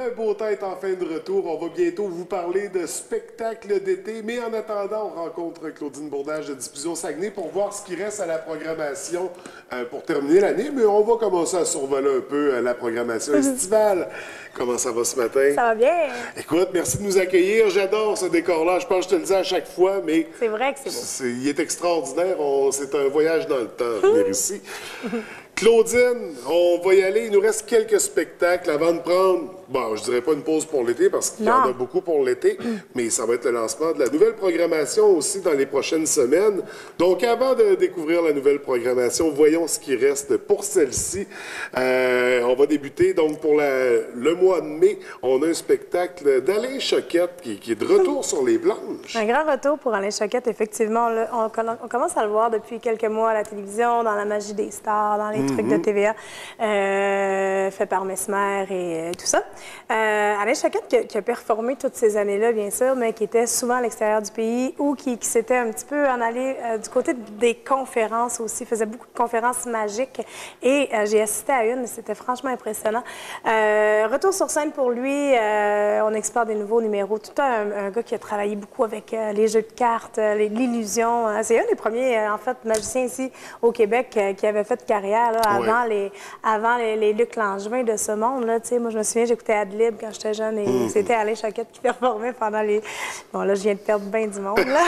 Le beau temps est en fin de retour. On va bientôt vous parler de spectacles d'été. Mais en attendant, on rencontre Claudine Bourdage de Diffusion Saguenay pour voir ce qui reste à la programmation pour terminer l'année. Mais on va commencer à survoler un peu la programmation estivale. Comment ça va ce matin? Ça va bien. Écoute, merci de nous accueillir. J'adore ce décor-là. Je pense que je te le dis à chaque fois, mais... C'est vrai que c'est beau. Il est extraordinaire. C'est un voyage dans le temps, venir ici. Claudine, on va y aller. Il nous reste quelques spectacles avant de prendre, bon, je dirais pas une pause pour l'été parce qu'il y en a beaucoup pour l'été, mais ça va être le lancement de la nouvelle programmation aussi dans les prochaines semaines. Donc, avant de découvrir la nouvelle programmation, voyons ce qui reste pour celle-ci. On va débuter. Donc, pour le mois de mai, on a un spectacle d'Alain Choquette qui est de retour sur les planches. Un grand retour pour Alain Choquette, effectivement. On commence à le voir depuis quelques mois à la télévision, dans La Magie des stars, dans les trucs de TVA, fait par Mesmer et tout ça. Alain Choquette qui a performé toutes ces années-là, bien sûr, mais qui était souvent à l'extérieur du pays ou qui s'était un petit peu en allé du côté des conférences aussi, faisait beaucoup de conférences magiques et j'ai assisté à une, c'était franchement impressionnant. Retour sur scène pour lui, on explore des nouveaux numéros. Tout un gars qui a travaillé beaucoup avec les jeux de cartes, l'illusion. C'est un des premiers, en fait, magiciens ici au Québec qui avait fait carrière là, avant les Luc Langevin de ce monde. Là, moi, je me souviens, j'écoutais Ad-Lib quand j'étais jeune et c'était Alain Choquette qui performait pendant les... Bon, là, je viens de perdre bien du monde. Là.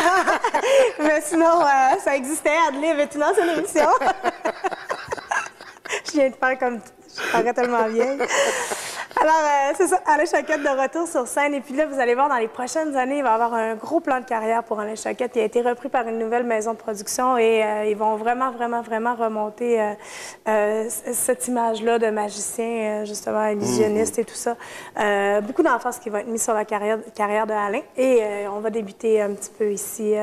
Mais sinon, ça existait. Ad-Lib est une ancienne émission. Je viens de faire comme... Je parais tellement vieille. Alors, c'est ça, Alain Choquette de retour sur scène. Et puis là, vous allez voir, dans les prochaines années, il va y avoir un gros plan de carrière pour Alain Choquette. Il a été repris par une nouvelle maison de production et ils vont vraiment remonter cette image-là de magicien, justement, illusionniste et tout ça. Beaucoup d'emphase qui va être mis sur la carrière de Alain. Et on va débuter un petit peu ici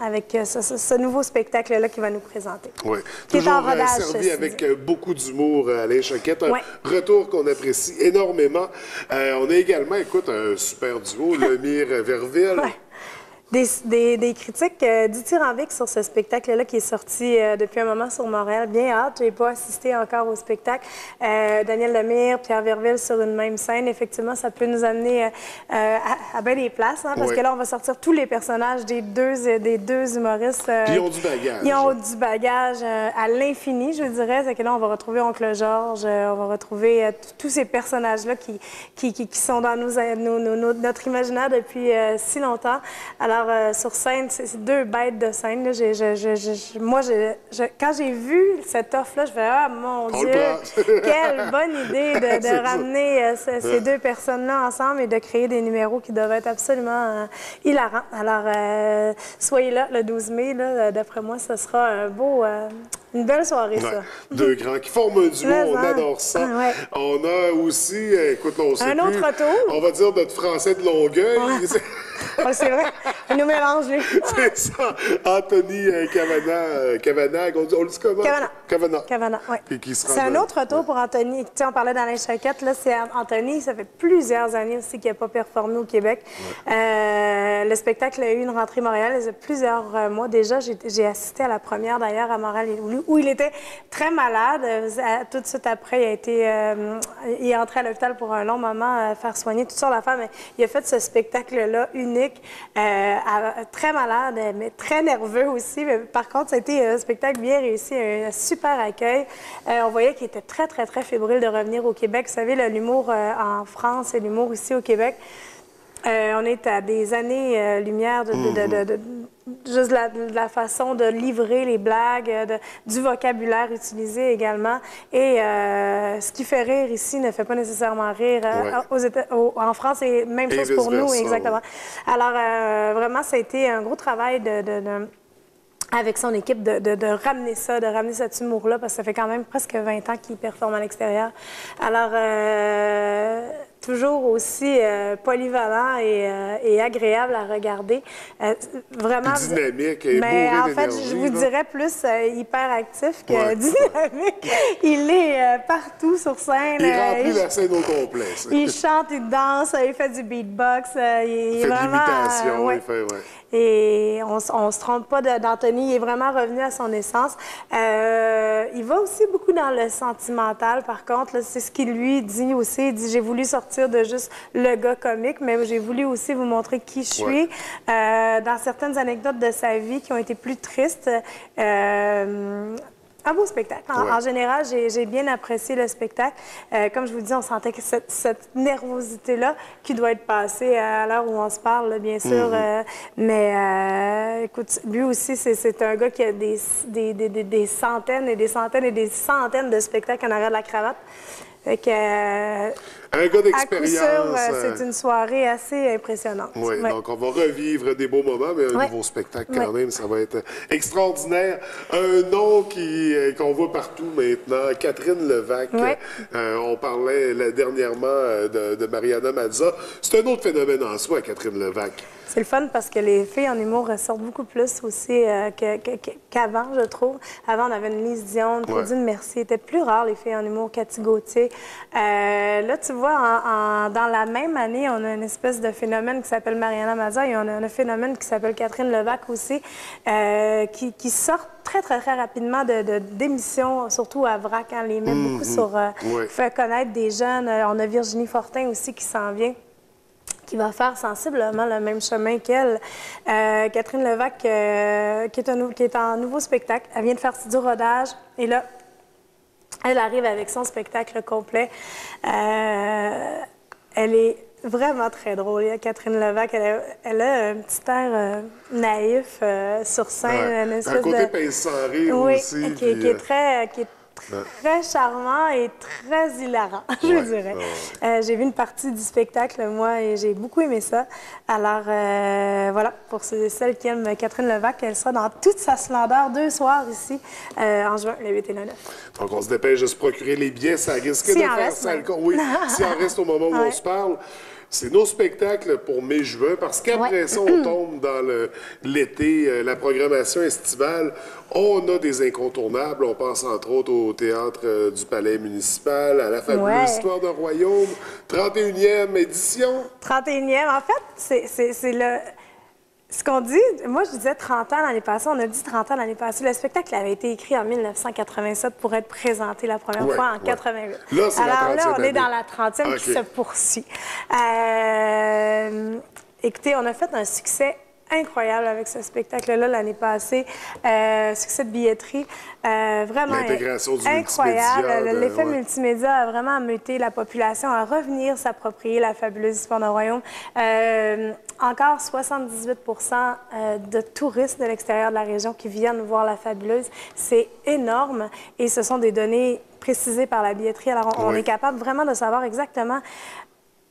avec ce nouveau spectacle-là qu'il va nous présenter. Oui, qui toujours est en rodage, servi avec beaucoup d'humour, Alain Choquette. Un retour qu'on apprécie énormément. On a également, écoute, un super duo, Lemire-Verville. Ouais. Des critiques dithyrambiques sur ce spectacle-là qui est sorti depuis un moment sur Montréal. Bien hâte, je n'ai pas assisté encore au spectacle. Daniel Lemire, Pierre Verville sur une même scène. Effectivement, ça peut nous amener à bien des places, hein, parce que là, on va sortir tous les personnages des deux humoristes. Puis ils ont du bagage. Ils ont du bagage à l'infini, je dirais. C'est que là, on va retrouver Oncle Georges, on va retrouver tous ces personnages-là qui sont dans notre imaginaire depuis si longtemps. Alors, sur scène, c'est deux bêtes de scène. Là. Moi, quand j'ai vu cette offre-là, je fais « Ah, mon Dieu, quelle bonne idée de ramener ces deux personnes-là ensemble et de créer des numéros qui doivent être absolument hilarants. » Alors, soyez là le 12 mai. D'après moi, ce sera une belle soirée, ça. Deux grands qui forment un duo, on adore ça. Ouais. On a aussi, écoute, là, on sait un autre retour. On va dire notre français de Longueuil. Ouais. C'est vrai, il nous mélange, lui. C'est ça, Anthony Kavanagh, on le dit comment? Kavanagh, oui. C'est un autre retour pour Anthony. Tu sais, on parlait d'Alain Choquette, là, c'est Anthony, ça fait plusieurs années aussi qu'il n'a pas performé au Québec. Le spectacle a eu une rentrée Montréal, il y a plusieurs mois déjà. J'ai assisté à la première, d'ailleurs, à Montréal, où il était très malade. Tout de suite après, il est entré à l'hôpital pour un long moment, faire soigner toutes sortes d'affaires, mais il a fait ce spectacle-là unique, très malade, mais très nerveux aussi. Mais par contre, ça a été un spectacle bien réussi, un super accueil. On voyait qu'il était très fébrile de revenir au Québec. Vous savez, l'humour en France et l'humour ici au Québec, on est à des années-lumière juste de la façon de livrer les blagues, du vocabulaire utilisé également. Et ce qui fait rire ici ne fait pas nécessairement rire en France, et même chose pour nous. Exactement. Alors, vraiment, ça a été un gros travail avec son équipe, de ramener ça, de ramener cet humour-là, parce que ça fait quand même presque 20 ans qu'il performe à l'extérieur. Alors, toujours aussi polyvalent et agréable à regarder. Vraiment... Dynamique et mais bourré en fait, je vous dirais plus hyperactif que dynamique. Il est partout sur scène. Il remplit la scène au complet. Il chante, il danse, il fait du beatbox. Il fait de l'imitation. Il fait, Et on se trompe pas d'Anthony, il est vraiment revenu à son essence. Il va aussi beaucoup dans le sentimental, par contre. C'est ce qu'il lui dit aussi. Il dit, j'ai voulu sortir de juste le gars comique, mais j'ai voulu aussi vous montrer qui je suis. Dans certaines anecdotes de sa vie qui ont été plus tristes, un beau spectacle. En général, j'ai bien apprécié le spectacle. Comme je vous dis, on sentait que cette nervosité-là qui doit être passée à l'heure où on se parle, là, bien sûr. Mais écoute, lui aussi, c'est un gars qui a des centaines et des centaines et des centaines de spectacles en arrière de la cravate. Fait que, un gars d'expérience. C'est une soirée assez impressionnante. Oui, donc on va revivre des beaux moments, mais un nouveau spectacle quand même, ça va être extraordinaire. Un nom qu'on voit partout maintenant, Catherine Levac. On parlait dernièrement de Mariana Mazza. C'est un autre phénomène en soi, Catherine Levac. C'est le fun parce que les filles en humour ressortent beaucoup plus aussi qu'avant, je trouve. Avant, on avait une Lise Dion, Claudine Mercier. C'était plus rare, les filles en humour, Cathy Gauthier. Là, tu vois, dans la même année, on a une espèce de phénomène qui s'appelle Mariana Mazza et on a un phénomène qui s'appelle Catherine Levac aussi, qui sortent très rapidement d'émissions, surtout à VRAC, hein, les met beaucoup sur... fait connaître des jeunes. On a Virginie Fortin aussi qui s'en vient, qui va faire sensiblement le même chemin qu'elle. Catherine Levac, qui est en nouveau spectacle, elle vient de faire du rodage, et là, elle arrive avec son spectacle complet. Elle est vraiment très drôle, Catherine Levac. Elle a un petit air naïf sur scène. Un côté pince sans rire aussi. Qui est très charmant et très hilarant, je dirais. J'ai vu une partie du spectacle, moi, et j'ai beaucoup aimé ça. Alors, voilà, pour celles qui aiment Catherine Levac, elle sera dans toute sa splendeur 2 soirs ici, en juin, le 8 et le 9. Donc, on se dépêche de se procurer les billets. Ça risque de faire ça. Oui, si on reste au moment où on se parle. C'est nos spectacles pour mai-juin, parce qu'après ça, on tombe dans l'été, la programmation estivale. On a des incontournables. On pense entre autres au théâtre du Palais municipal, à la fabuleuse Histoire d'un royaume, 31e édition. 31e, en fait, c'est le... Ce qu'on dit, moi je disais 30 ans l'année passée, on a dit 30 ans l'année passée. Le spectacle avait été écrit en 1987 pour être présenté la première fois en 88. Là, c'est alors là, on est dans la 30e qui se poursuit. Écoutez, on a fait un succès incroyable avec ce spectacle-là l'année passée. Succès de billetterie. Vraiment incroyable. L'effet multimédia a vraiment amené la population à revenir s'approprier la fabuleuse Histoire d'un royaume. Encore 78 de touristes de l'extérieur de la région qui viennent voir la fabuleuse. C'est énorme et ce sont des données précisées par la billetterie. Alors, on est capable vraiment de savoir exactement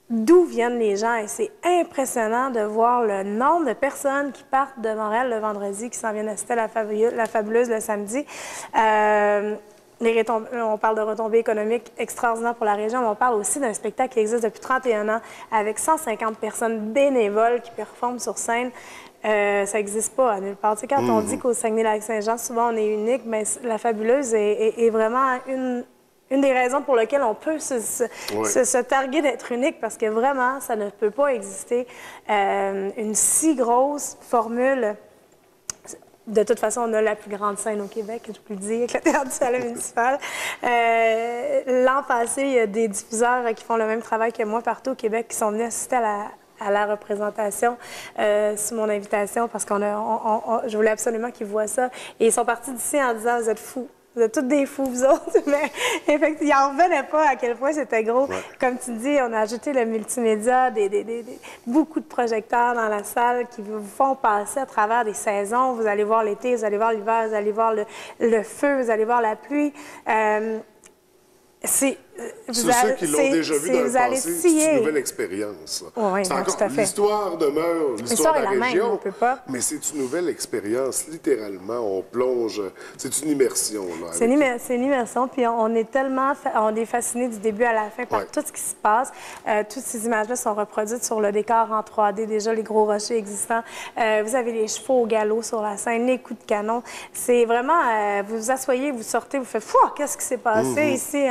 d'où viennent les gens. Et c'est impressionnant de voir le nombre de personnes qui partent de Montréal le vendredi, qui s'en viennent assister à la fabuleuse le samedi. On parle de retombées économiques extraordinaires pour la région, mais on parle aussi d'un spectacle qui existe depuis 31 ans, avec 150 personnes bénévoles qui performent sur scène. Ça n'existe pas à nulle part. Tu sais, quand on dit qu'au Saguenay-Lac-Saint-Jean, souvent on est unique, mais la fabuleuse est vraiment une des raisons pour lesquelles on peut se targuer d'être unique, parce que vraiment, ça ne peut pas exister. Une si grosse formule. De toute façon, on a la plus grande scène au Québec, je peux le dire, avec le Théâtre du Palais municipal. L'an passé, il y a des diffuseurs qui font le même travail que moi partout au Québec, qui sont venus assister à la représentation sous mon invitation, parce que je voulais absolument qu'ils voient ça. Et ils sont partis d'ici en disant « Vous êtes fous. Vous êtes tous des fous, vous autres. » Mais effectivement, ils n'en revenaient pas à quel point c'était gros. Comme tu dis, on a ajouté le multimédia, beaucoup de projecteurs dans la salle qui vous font passer à travers des saisons. Vous allez voir l'été, vous allez voir l'hiver, vous allez voir le feu, vous allez voir la pluie. Ceux qui l'ont déjà vu dans le passé, c'est une nouvelle expérience. Oui, tout à fait. L'histoire demeure, l'histoire de la région, on peut pas. Mais c'est une nouvelle expérience. Littéralement, on plonge, c'est une immersion. C'est une immersion, puis on est fascinés du début à la fin par tout ce qui se passe. Toutes ces images-là sont reproduites sur le décor en 3D, déjà les gros rochers existants. Vous avez les chevaux au galop sur la scène, les coups de canon. C'est vraiment, vous vous asseyez, vous sortez, vous faites « Fouah, qu'est-ce qui s'est passé ici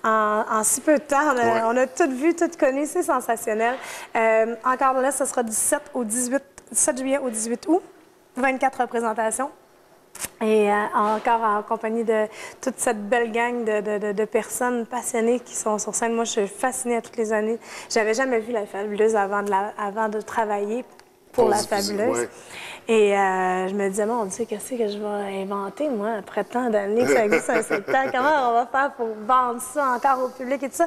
en si peu de temps? » On a tout vu, tout connu, c'est sensationnel. Encore là, ce sera du 7 au 18 7 juillet au 18 août, 24 représentations. Et encore en compagnie de toute cette belle gang de personnes passionnées qui sont sur scène. Moi, je suis fascinée à toutes les années. J'avais jamais vu La Fabuleuse avant de travailler pour La Fabuleuse. Ouais. Et je me disais, mon Dieu, qu'est-ce que je vais inventer, moi, après tant d'années que ça existe un spectacle? Comment on va faire pour vendre ça encore au public et tout ça?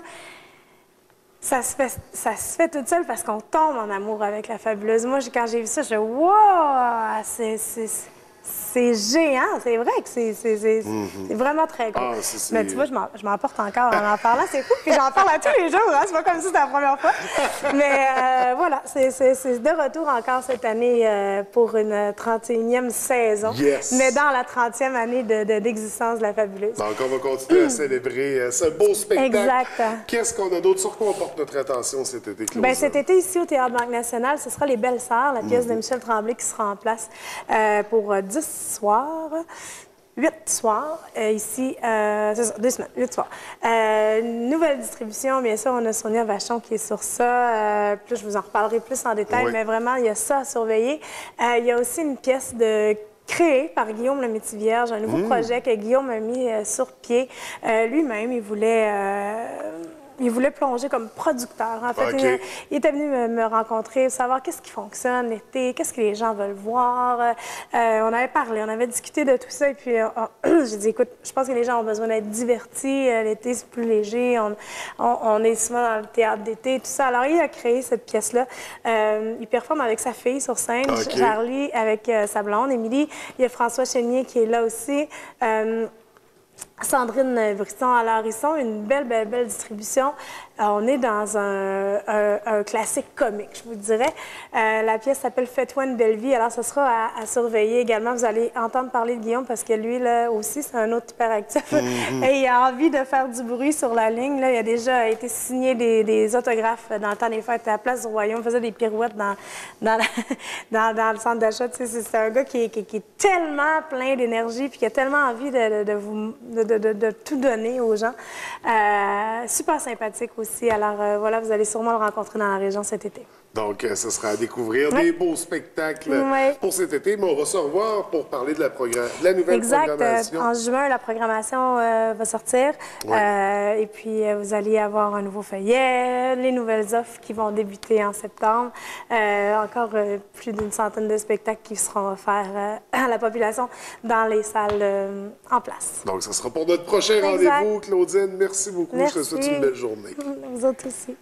Ça se fait toute seule parce qu'on tombe en amour avec La Fabuleuse. Moi, quand j'ai vu ça, je suis wow! C'est géant, c'est vrai que c'est vraiment très gros. Mais tu vois, je m'emporte encore en parlant, c'est cool, puis j'en parle à tous les jours, hein? C'est pas comme si c'était la première fois. Mais voilà, c'est de retour encore cette année pour une 31e saison, mais dans la 30e année d'existence de La Fabuleuse. Donc, on va continuer à célébrer ce beau spectacle. Exact. Qu'est-ce qu'on a d'autre? Sur quoi on porte notre attention cet été, Claude? Bien, cet été, ici, au Théâtre Banque Nationale, ce sera Les Belles Sœurs, la pièce de Michel Tremblay qui sera en place pour 10 soirs, 8 soirs, ici, c'est ça, 2 semaines, 8 soirs. Nouvelle distribution, bien sûr, on a Sonia Vachon qui est sur ça. Puis je vous en reparlerai plus en détail, mais vraiment, il y a ça à surveiller. Il y a aussi une pièce créée par Guillaume Lemaitre-Vierge, un nouveau projet que Guillaume a mis sur pied. Lui-même, il voulait plonger comme producteur. En fait, il était venu me rencontrer, savoir qu'est-ce qui fonctionne l'été, qu'est-ce que les gens veulent voir. On avait parlé, on avait discuté de tout ça. Et puis, j'ai dit, écoute, je pense que les gens ont besoin d'être divertis. L'été, c'est plus léger. On est souvent dans le théâtre d'été, tout ça. Alors, il a créé cette pièce-là. Il performe avec sa fille sur scène, Charlie avec sa blonde, Émilie. Il y a François Chénier qui est là aussi. Sandrine Brisson. Alors, ils sont une belle distribution. On est dans un classique comique, je vous dirais. La pièce s'appelle « Fais-toi une belle vie ». Alors, ce sera à surveiller également. Vous allez entendre parler de Guillaume parce que lui, là aussi, c'est un autre hyperactif. Et il a envie de faire du bruit sur la ligne. Là, il a déjà été signé des autographes dans le temps des fêtes à la Place du Royaume. Il faisait des pirouettes dans le centre d'achat. C'est un gars qui est tellement plein d'énergie puis qui a tellement envie de tout donner aux gens. Super sympathique aussi. Alors, voilà, vous allez sûrement le rencontrer dans la région cet été. Donc, ce sera à découvrir des beaux spectacles pour cet été, mais on va se revoir pour parler de la nouvelle programmation. En juin, la programmation va sortir. Et puis, vous allez avoir un nouveau feuillet, les nouvelles offres qui vont débuter en septembre. Encore plus d'une centaine de spectacles qui seront offerts à la population dans les salles en place. Donc, ce sera pour notre prochain rendez-vous. Claudine, merci beaucoup. Merci. Je te souhaite une belle journée. Vous autres aussi.